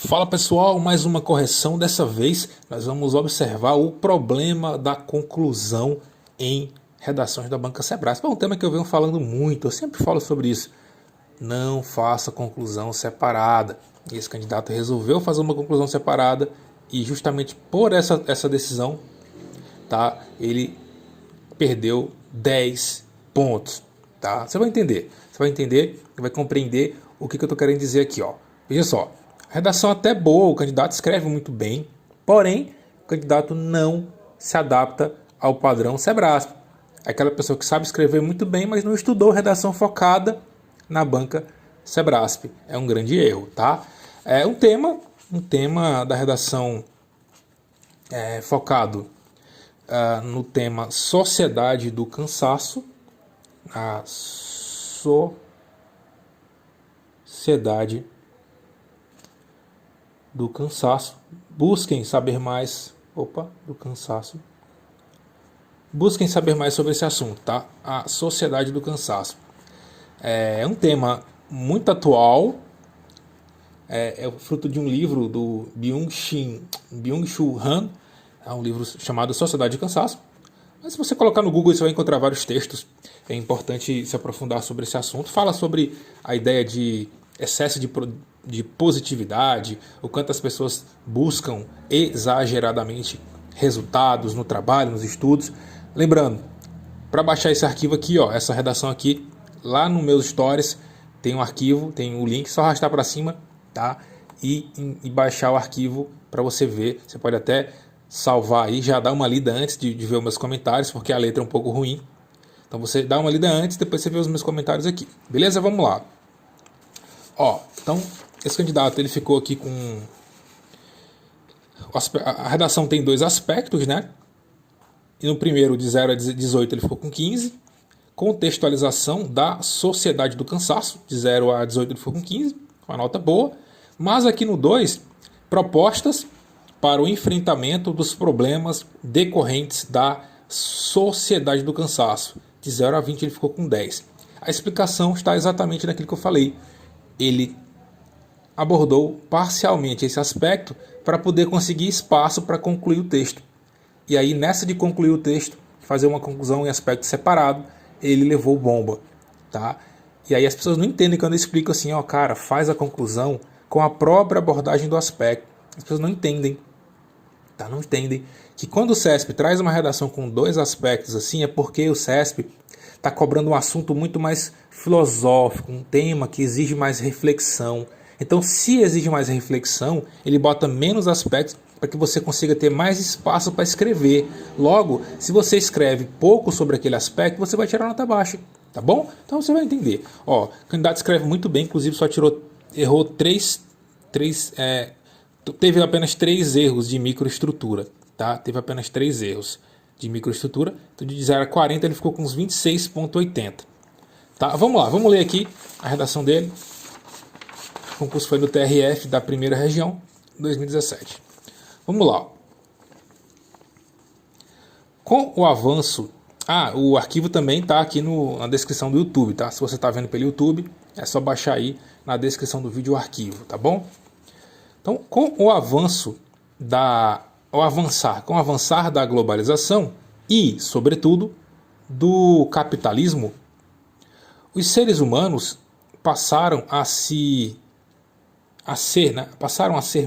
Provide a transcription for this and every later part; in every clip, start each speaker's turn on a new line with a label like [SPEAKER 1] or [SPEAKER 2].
[SPEAKER 1] Fala pessoal, mais uma correção. Dessa vez nós vamos observar o problema da conclusão em redações da Banca Sebrasp. É um tema que eu venho falando muito, eu sempre falo sobre isso. Não faça conclusão separada. E esse candidato resolveu fazer uma conclusão separada e justamente por essa decisão, tá, ele perdeu 10 pontos. Tá? Você vai entender e vai compreender o que eu estou querendo dizer aqui. Ó. Veja só. A redação até boa, o candidato escreve muito bem, porém, o candidato não se adapta ao padrão Sebrasp. É aquela pessoa que sabe escrever muito bem, mas não estudou redação focada na banca Sebrasp. É um grande erro, tá? É um tema da redação focado no tema Sociedade do Cansaço, a Sociedade do Cansaço. Busquem saber mais Busquem saber mais sobre esse assunto, tá? A Sociedade do Cansaço. É um tema muito atual. É fruto de um livro do Byung-Chul Han. É um livro chamado Sociedade do Cansaço. Mas se você colocar no Google, você vai encontrar vários textos. É importante se aprofundar sobre esse assunto. Fala sobre a ideia de excesso de positividade, o quanto as pessoas buscam exageradamente resultados no trabalho, nos estudos. Lembrando, para baixar esse arquivo aqui, ó, essa redação aqui, lá no meus stories tem um arquivo, tem o link, só arrastar para cima, tá? E baixar o arquivo para você ver. Você pode até salvar aí, já dá uma lida antes de ver os meus comentários, porque a letra é um pouco ruim. Então você dá uma lida antes, depois você vê os meus comentários aqui. Beleza? Vamos lá. Ó, então esse candidato ele ficou aqui com... A redação tem dois aspectos, né? E no primeiro, de 0 a 18, ele ficou com 15. Contextualização da Sociedade do Cansaço, de 0 a 18 ele ficou com 15, uma nota boa. Mas aqui no 2, propostas para o enfrentamento dos problemas decorrentes da Sociedade do Cansaço, de 0 a 20 ele ficou com 10. A explicação está exatamente naquilo que eu falei. Ele abordou parcialmente esse aspecto para poder conseguir espaço para concluir o texto. E aí, nessa de concluir o texto, fazer uma conclusão em aspecto separado, ele levou bomba, tá? E aí as pessoas não entendem quando eu explico assim, ó, cara, faz a conclusão com a própria abordagem do aspecto. As pessoas não entendem, tá? Não entendem que quando o CESP traz uma redação com dois aspectos assim, é porque o CESP está cobrando um assunto muito mais filosófico, um tema que exige mais reflexão. Então, se exige mais reflexão, ele bota menos aspectos para que você consiga ter mais espaço para escrever. Logo, se você escreve pouco sobre aquele aspecto, você vai tirar nota baixa, tá bom? Então você vai entender. Ó, o candidato escreve muito bem, inclusive só errou teve apenas 3 erros de microestrutura, tá? Teve apenas 3 erros de microestrutura. Então, de 0 a 40 ele ficou com uns 26,80. Tá? Vamos lá, vamos ler aqui a redação dele. O concurso foi no TRF da primeira região, 2017. Vamos lá. Com o avanço... o arquivo também está aqui na descrição do YouTube, tá? Se você está vendo pelo YouTube, é só baixar aí na descrição do vídeo o arquivo, tá bom? Então, com o avançar da globalização e, sobretudo, do capitalismo, os seres humanos passaram a ser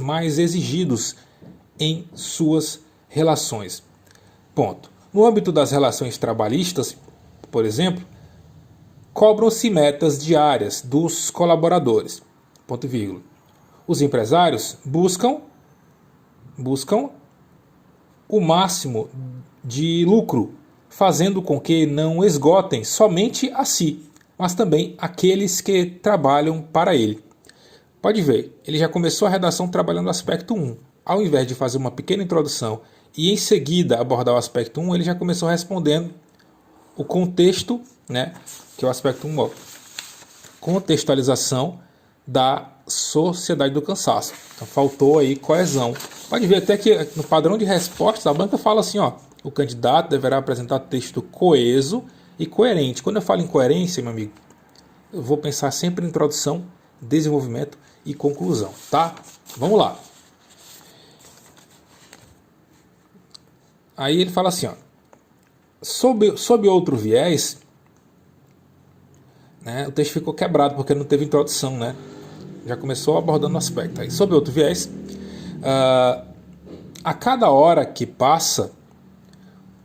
[SPEAKER 1] mais exigidos em suas relações. Ponto. No âmbito das relações trabalhistas, por exemplo, cobram-se metas diárias dos colaboradores. Ponto e vírgula. Os empresários buscam o máximo de lucro, fazendo com que não esgotem somente a si, mas também aqueles que trabalham para ele. Pode ver, ele já começou a redação trabalhando o aspecto 1. Ao invés de fazer uma pequena introdução e em seguida abordar o aspecto 1, ele já começou respondendo o contexto, né, que é o aspecto 1, ó, contextualização da Sociedade do Cansaço. Então faltou aí coesão. Pode ver até que no padrão de resposta a banca fala assim, ó, o candidato deverá apresentar texto coeso e coerente. Quando eu falo em coerência, meu amigo, eu vou pensar sempre em introdução, desenvolvimento e conclusão, tá? Vamos lá. Aí ele fala assim, ó, sob outro viés, né, o texto ficou quebrado porque não teve introdução, né? Já começou abordando o aspecto. Aí, sob outro viés, a cada hora que passa,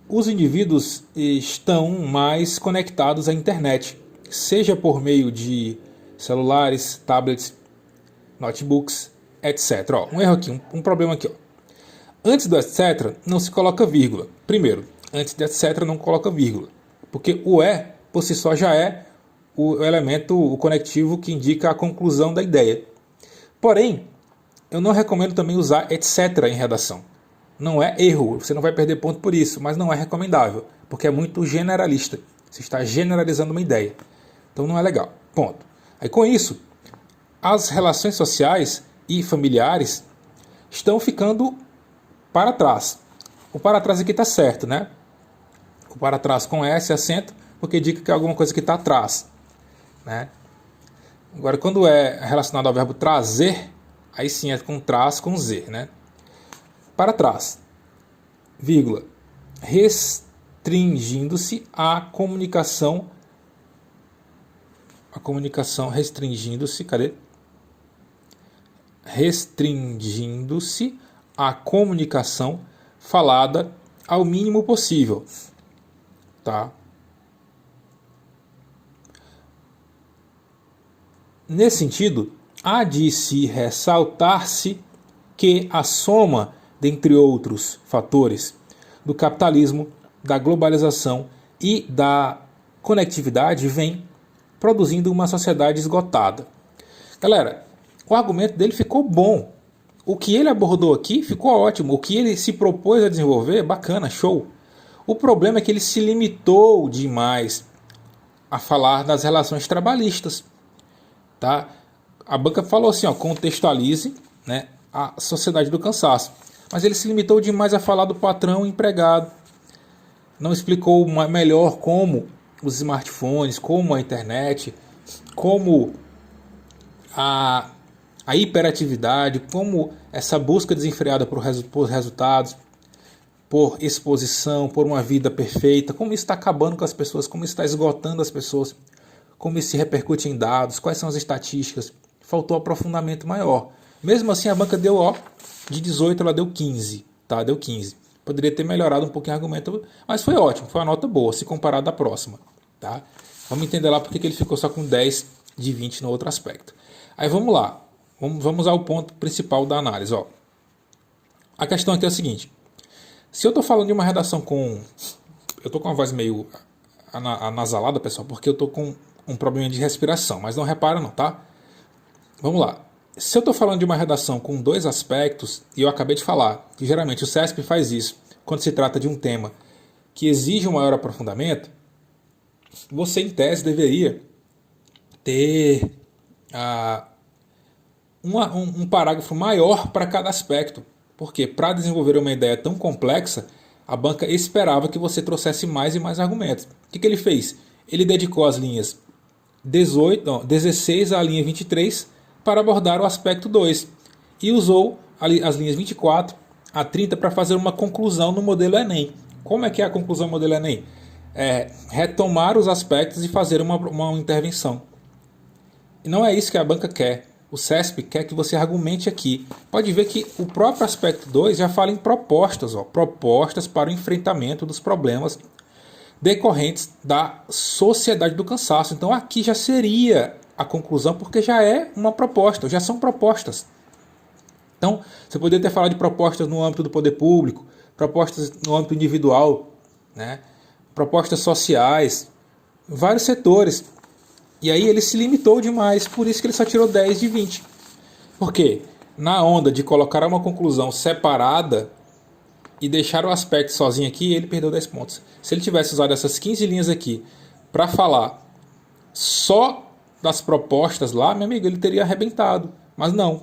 [SPEAKER 1] os indivíduos estão mais conectados à internet, seja por meio de celulares, tablets, notebooks, etc. Ó, um erro aqui, um problema aqui. Ó. Antes do etc. não se coloca vírgula. Primeiro, antes do etc. não coloca vírgula, porque o por si só já é o elemento, o conectivo que indica a conclusão da ideia. Porém, eu não recomendo também usar etc. em redação. Não é erro, você não vai perder ponto por isso, mas não é recomendável, porque é muito generalista. Você está generalizando uma ideia. Então não é legal. Ponto. Aí com isso, as relações sociais e familiares estão ficando para trás. O para trás aqui está certo, né? O para trás com S acento, porque indica que é alguma coisa que está atrás, né? Agora, quando é relacionado ao verbo trazer, aí sim é com traz com Z, né? Para trás, vírgula, restringindo-se a comunicação, restringindo-se, cadê? Restringindo-se a comunicação falada ao mínimo possível, tá? Nesse sentido, há de se ressaltar-se que a soma, dentre outros fatores, do capitalismo, da globalização e da conectividade vem produzindo uma sociedade esgotada. Galera, o argumento dele ficou bom. O que ele abordou aqui ficou ótimo. O que ele se propôs a desenvolver, bacana, show. O problema é que ele se limitou demais a falar das relações trabalhistas. Tá? A banca falou assim, ó, contextualize, né, a sociedade do cansaço. Mas ele se limitou demais a falar do patrão e empregado. Não explicou melhor como os smartphones, como a internet, como a hiperatividade, como essa busca desenfreada por resultados, por exposição, por uma vida perfeita, como isso está acabando com as pessoas, como isso está esgotando as pessoas, como isso se repercute em dados, quais são as estatísticas. Faltou aprofundamento maior. Mesmo assim, a banca deu, ó, de 18 ela deu 15, tá? Deu 15. Poderia ter melhorado um pouquinho o argumento, mas foi ótimo, foi uma nota boa, se comparado à próxima, tá? Vamos entender lá porque ele ficou só com 10 de 20 no outro aspecto. Aí vamos lá, vamos ao ponto principal da análise, ó. A questão aqui é a seguinte, se eu estou falando de uma redação com... Eu estou com uma voz meio anasalada, pessoal, porque eu estou com um problema de respiração, mas não repara não, tá? Vamos lá. Se eu estou falando de uma redação com dois aspectos, e eu acabei de falar que geralmente o CESP faz isso quando se trata de um tema que exige um maior aprofundamento, você em tese deveria ter um parágrafo maior para cada aspecto, porque para desenvolver uma ideia tão complexa, a banca esperava que você trouxesse mais e mais argumentos. O que ele fez? Ele dedicou as linhas 16 à linha 23 para abordar o aspecto 2 e usou as linhas 24 a 30 para fazer uma conclusão no modelo Enem. Como é que é a conclusão do modelo Enem? É retomar os aspectos e fazer uma intervenção. E não é isso que a banca quer. O CESP quer que você argumente aqui. Pode ver que o próprio aspecto 2 já fala em propostas, ó, propostas para o enfrentamento dos problemas decorrentes da sociedade do cansaço. Então aqui já seria a conclusão, porque já é uma proposta, já são propostas. Então, você poderia ter falado de propostas no âmbito do poder público, propostas no âmbito individual, né? Propostas sociais, vários setores. E aí ele se limitou demais, por isso que ele só tirou 10 de 20. Por quê? Na onda de colocar uma conclusão separada e deixar o aspecto sozinho aqui, ele perdeu 10 pontos. Se ele tivesse usado essas 15 linhas aqui para falar só das propostas lá, meu amigo, ele teria arrebentado. Mas não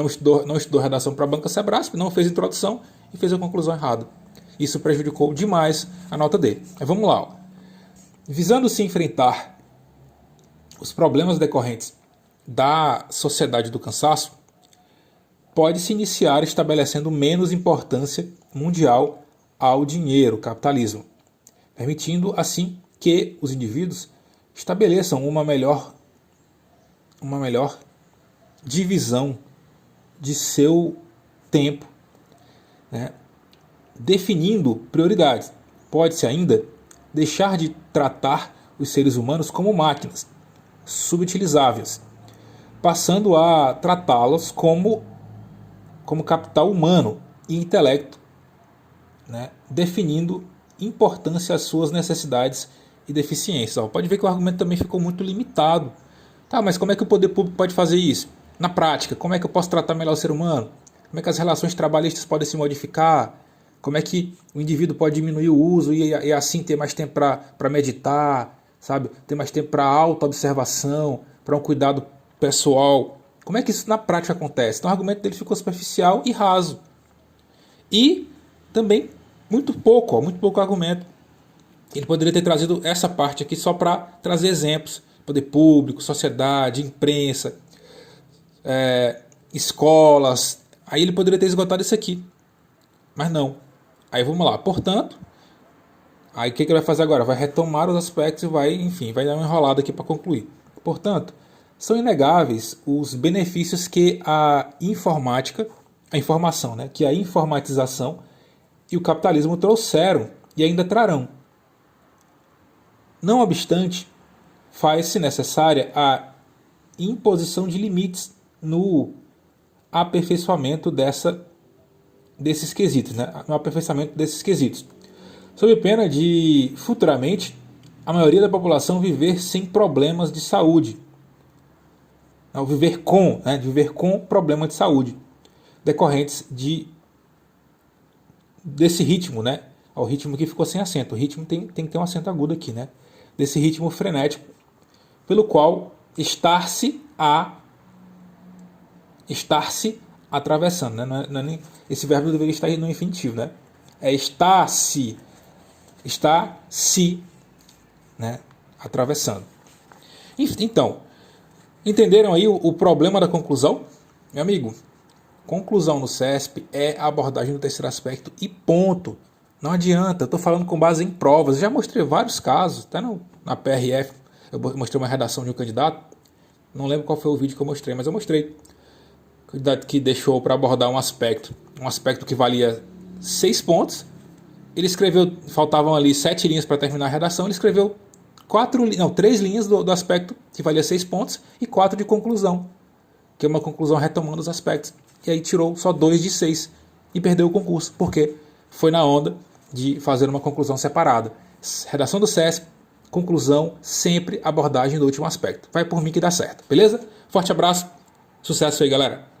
[SPEAKER 1] estudou redação para a banca Sebrasp, não fez introdução e fez a conclusão errada. Isso prejudicou demais a nota dele. Mas vamos lá. Ó. Visando se enfrentar os problemas decorrentes da sociedade do cansaço, pode-se iniciar estabelecendo menos importância mundial ao dinheiro, capitalismo, permitindo assim que os indivíduos estabeleçam uma melhor divisão de seu tempo, né? Definindo prioridades. Pode-se ainda deixar de tratar os seres humanos como máquinas subutilizáveis, passando a tratá-los como capital humano e intelecto, né? Definindo importância às suas necessidades e deficiências. Pode ver que o argumento também ficou muito limitado. Tá, mas como é que o poder público pode fazer isso? Na prática, como é que eu posso tratar melhor o ser humano? Como é que as relações trabalhistas podem se modificar? Como é que o indivíduo pode diminuir o uso e assim ter mais tempo para meditar, sabe? Ter mais tempo para autoobservação, para um cuidado pessoal. Como é que isso na prática acontece? Então o argumento dele ficou superficial e raso. E também muito pouco argumento. Ele poderia ter trazido essa parte aqui só para trazer exemplos. Poder público, sociedade, imprensa, escolas. Aí ele poderia ter esgotado isso aqui. Mas não. Aí vamos lá. Portanto, aí o que ele vai fazer agora? Vai retomar os aspectos e vai dar uma enrolada aqui para concluir. Portanto, são inegáveis os benefícios que a informação, né? Que a informatização e o capitalismo trouxeram e ainda trarão. Não obstante, faz-se necessária a imposição de limites no aperfeiçoamento desses quesitos, né? No aperfeiçoamento desses quesitos, sob pena de, futuramente, a maioria da população viver sem problemas de saúde, não, viver com problemas de saúde decorrentes desse ritmo, né? O ritmo que ficou sem acento. O ritmo tem que ter um acento agudo aqui, né? Desse ritmo frenético, pelo qual estar-se atravessando, né? Não é nem, esse verbo deveria estar no infinitivo, né? É está-se, né? Atravessando. Então, entenderam aí o problema da conclusão? Meu amigo, conclusão no CESP é a abordagem do terceiro aspecto e ponto. Não adianta, eu estou falando com base em provas. Eu já mostrei vários casos, até na PRF, eu mostrei uma redação de um candidato. Não lembro qual foi o vídeo que eu mostrei, mas eu mostrei. O candidato que deixou para abordar um aspecto que valia 6 pontos. Ele escreveu, faltavam ali 7 linhas para terminar a redação, ele escreveu 3 linhas do aspecto que valia 6 pontos e 4 de conclusão, que é uma conclusão retomando os aspectos. E aí tirou só 2 de 6 e perdeu o concurso, porque foi na onda de fazer uma conclusão separada. Redação do CESP, conclusão, sempre abordagem do último aspecto. Vai por mim que dá certo, beleza? Forte abraço, sucesso aí, galera!